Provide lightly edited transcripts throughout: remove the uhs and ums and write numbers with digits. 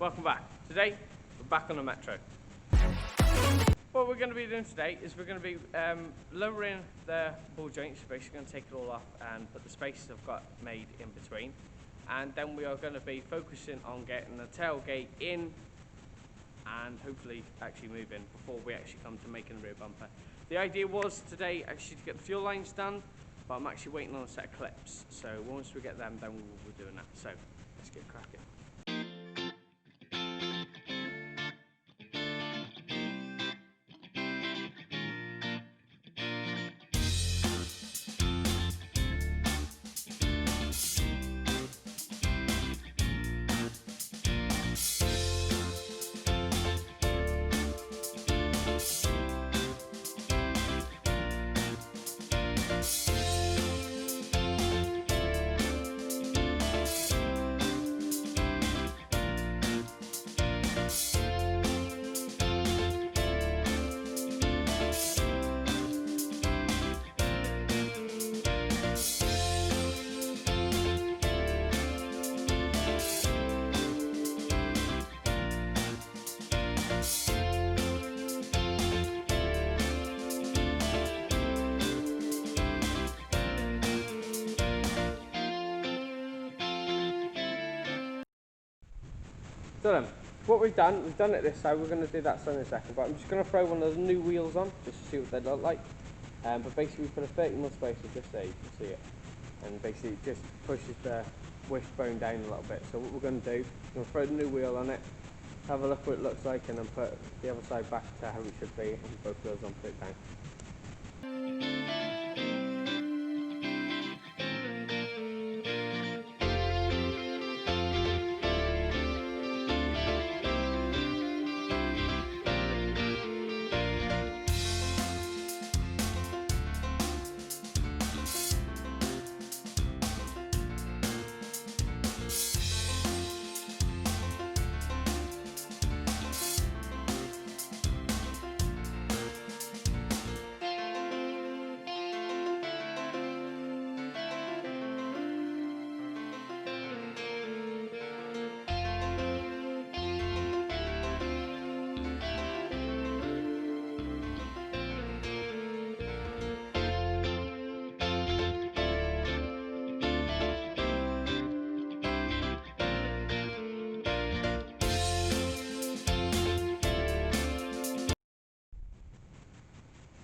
Welcome back. Today, we're back on the Metro. What we're going to be doing today is we're going to be lowering the ball joints. Basically going to take it all off and put the spaces I've got made in between. And then we are going to be focusing on getting the tailgate in and hopefully actually moving before we actually come to making the rear bumper. The idea was today actually to get the fuel lines done, but I'm actually waiting on a set of clips. So once we get them, then we will be doing that. So let's get cracking. So then, what we've done it this side, we're going to do that side in a second, but I'm just going to throw one of those new wheels on, just to see what they look like. But basically we put a 30mm spacer just there, you can see it. And basically it just pushes the wishbone down a little bit. So what we're going to do, we're going to throw the new wheel on it, have a look what it looks like, and then put the other side back to how it should be, and both wheels on, put it down.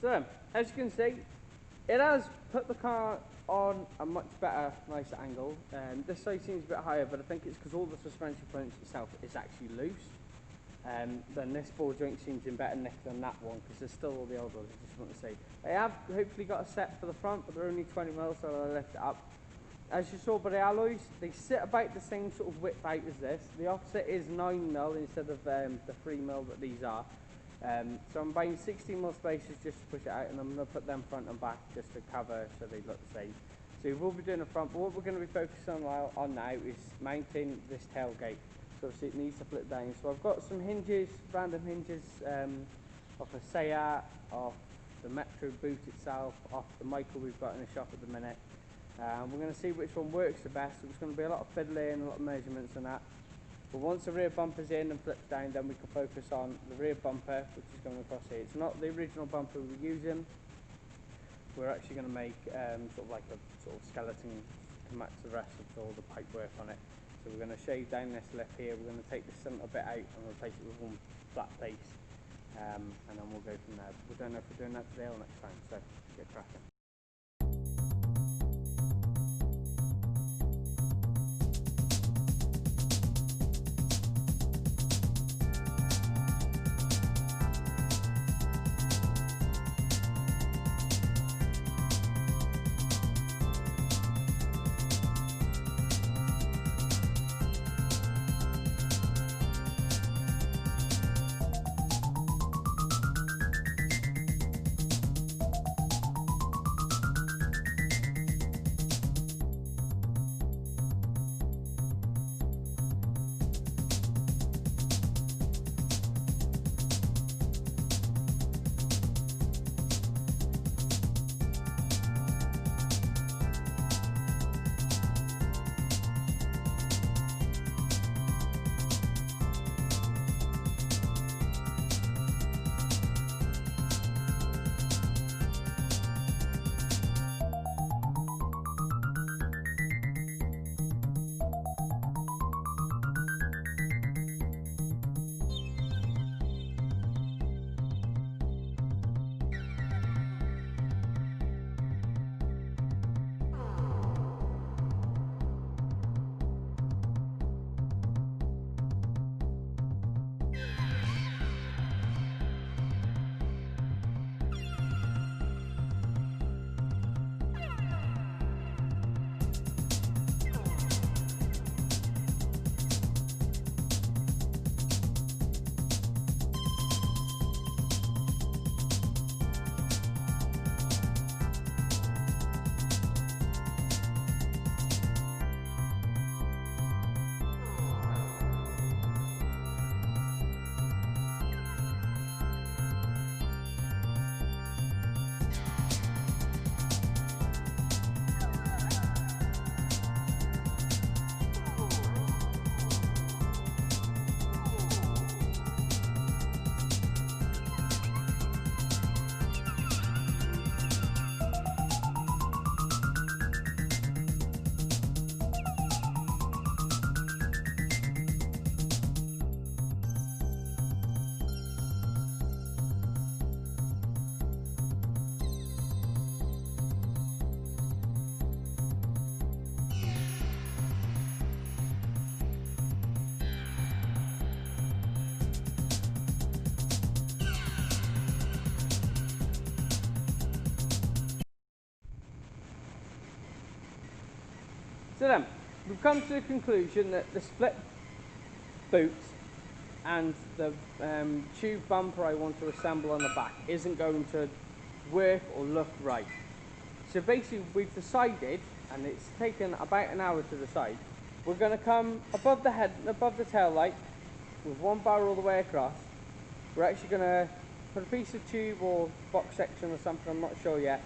So, as you can see, it has put the car on a much better, nicer angle. This side seems a bit higher, but I think it's because all the suspension points itself is actually loose. Then this ball joint seems in better nick than that one, because there's still all the old ones, I just want to say. They have hopefully got a set for the front, but they're only 20mm, so I'll lift it up. As you saw by the alloys, they sit about the same sort of width out as this. The offset is 9mm instead of the 3mm that these are. So I'm buying 16mm spacers just to push it out, and I'm going to put them front and back just to cover so they look the same. So we will be doing the front, but what we're going to be focusing on now is mounting this tailgate. So obviously it needs to flip down. So I've got some hinges, random hinges off a Seat, off the Metro boot itself, off the Michael we've got in the shop at the minute. We're going to see which one works the best. So it's going to be a lot of fiddling, a lot of measurements and that. But once the rear bumper's in and flips down, then we can focus on the rear bumper, which is going across here. It's not the original bumper we were using. We're actually going to make sort of like a sort of skeleton to match the rest of all the pipework on it. So we're going to shave down this lip here. We're going to take the centre bit out and replace it with one flat face, and then we'll go from there. We don't know if we're doing that today or next time, so get cracking. So then, we've come to the conclusion that the split boot and the tube bumper I want to assemble on the back isn't going to work or look right. So basically we've decided, and it's taken about an hour to decide, we're going to come above the head, above the tail light, with one bar all the way across. We're actually going to put a piece of tube or box section or something, I'm not sure yet,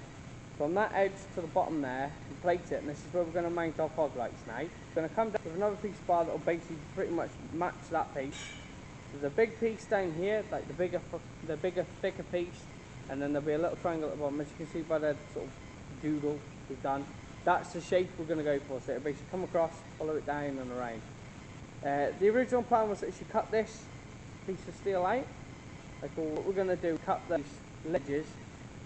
from that edge to the bottom there and plate it, and this is where we're going to mount our fog lights now. We're going to come down with another piece of bar that will basically pretty much match that piece. There's a big piece down here, like the bigger, thicker piece, and then there'll be a little triangle at the bottom, as you can see by the sort of doodle we've done. That's the shape we're going to go for, so it'll basically come across, follow it down and around. The original plan was that you should cut this piece of steel out. Like what we're going to do, cut those ledges,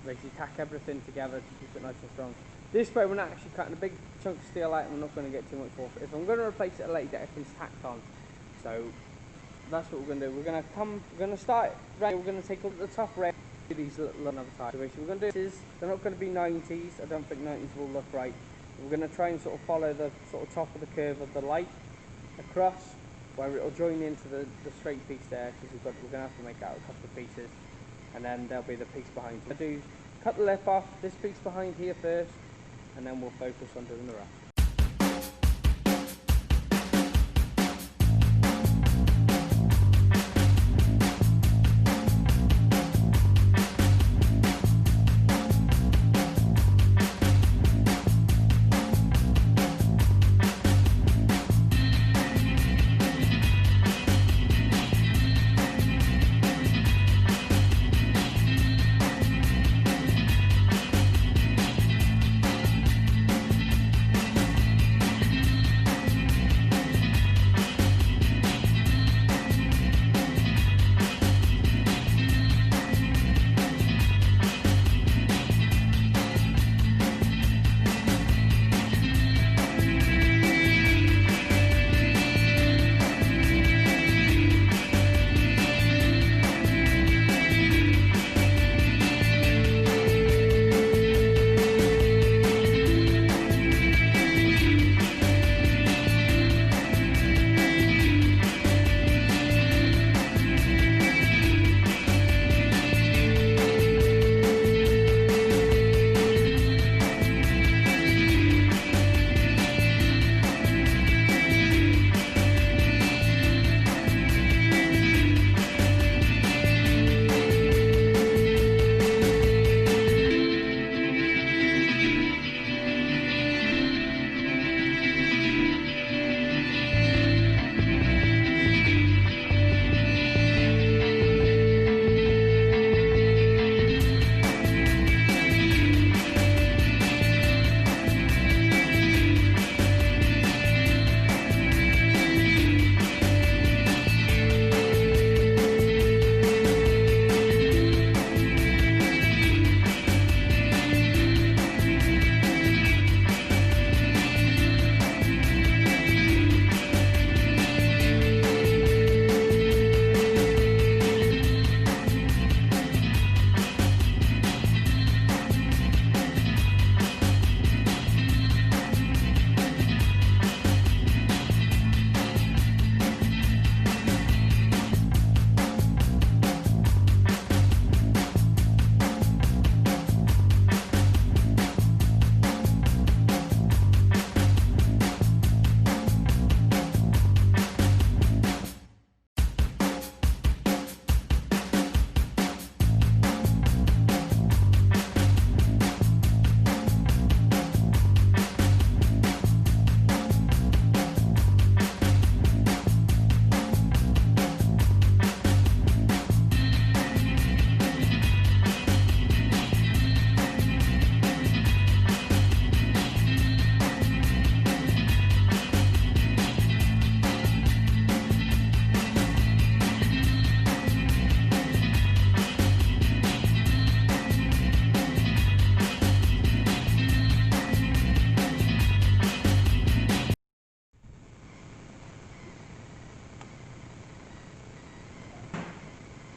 basically tack everything together to keep it nice and strong. This way we're not actually cutting a big chunk of steel out and we're not going to get too much off. If I'm going to replace it at a later date, everything's tacked on. So that's what we're going to do. We're going to start, right, we're going to take a look at the top rail, these little another type. So basically we're going to do this, they're not going to be 90s, I don't think 90s will look right. We're going to try and sort of follow the sort of top of the curve of the light across, where it'll join into the straight piece there, because we're going to have to make out a couple of pieces, and then there'll be the piece behind. So do cut the lip off, this piece behind here first, and then we'll focus on doing the rest.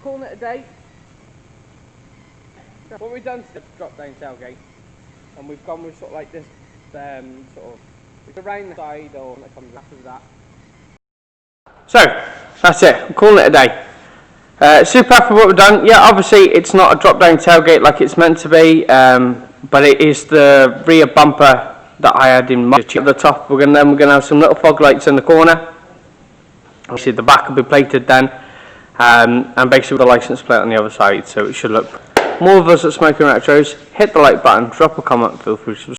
Calling it a day. What we've done is drop down tailgate, and we've gone with sort of like this sort of around the side or when it comes after that. So, that's it. I'm calling it a day. Super happy with what we've done. Yeah, obviously it's not a drop-down tailgate like it's meant to be, but it is the rear bumper that I had in mind. At the top, we're gonna have some little fog lights in the corner. Obviously the back will be plated then, and basically the license plate on the other side, so it should look. More of us at Smoking Retros. Hit the like button, drop a comment, feel free to subscribe.